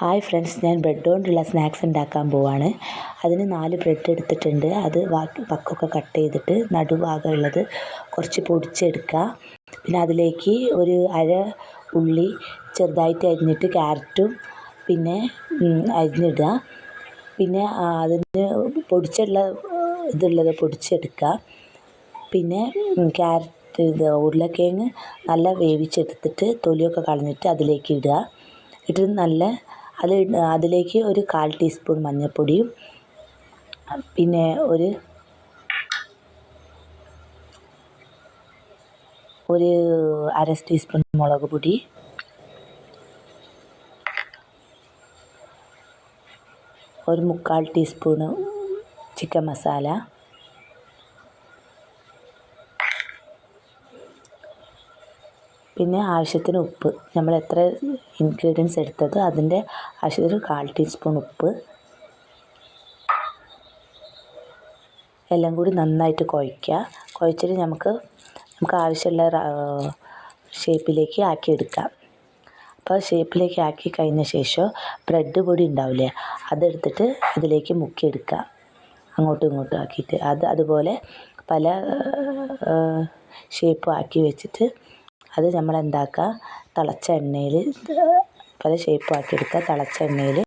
Hi friends, ഞാൻ bread കൊണ്ടുള്ള snacks ഉണ്ടാക്കാൻ പോവാണ്. അതിന് 4 ബ്രെഡ് എടുത്തിട്ടുണ്ട്. അത് വക്കൊക്കെ കട്ട് ചെയ്തിട്ട് നടുഭാഗമുള്ളത് കുറച്ച് പൊടിച്ചെടുക്കുക. പിന്നെ അതിലേക്ക് ഒരു അര ഉള്ളി ചെറുതായിട്ട് അരിഞ്ഞിട്ട് ക്യാരറ്റും പിന്നെ അരിഞ്ഞിടുക. പിന്നെ അതിന് പൊടിച്ചെടുക്കുക. പിന്നെ ഉരുളക്കിഴങ്ങ് നല്ല വേവിച്ചെടുത്തിട്ട് തൊലിയൊക്കെ കളഞ്ഞിട്ട് അതിലേക്ക് ഇടുക. ഇട്ടിട്ട് അതിലേക്ക് ഒരു 1/4 ടീസ്പൂൺ മഞ്ഞൾപ്പൊടിയും പിന്നെ ഒരു 1/2 ടീസ്പൂൺ മുളക് പൊടി, ഒരു 1/4 ടീസ്പൂൺ ചിക്കൻ മസാല, പിന്നെ ആവശ്യത്തിന് ഉപ്പ്. നമ്മൾ എത്ര ഇൻഗ്രീഡിയൻസ് എടുത്തത് അതിൻ്റെ ആവശ്യത്തിന് 1/4 ടീസ്പൂൺ ഉപ്പ്. എല്ലാം കൂടി നന്നായിട്ട് കുഴച്ചിട്ട് നമുക്ക് ആവശ്യമുള്ള ഷേപ്പിലേക്ക് ആക്കിയെടുക്കാം. അപ്പോൾ ഷേപ്പിലേക്ക് ആക്കി കഴിഞ്ഞ ശേഷം ബ്രെഡ് പൊടി ഉണ്ടാവില്ലേ, അതെടുത്തിട്ട് അതിലേക്ക് മുക്കിയെടുക്കുക. അങ്ങോട്ടും ഇങ്ങോട്ടും ആക്കിയിട്ട് അതുപോലെ പല ഷേപ്പും ആക്കി വെച്ചിട്ട് അത് നമ്മൾ തിളച്ച എണ്ണയിൽ പല ഷേപ്പും ആക്കിയെടുക്കുക. തിളച്ച എണ്ണയിൽ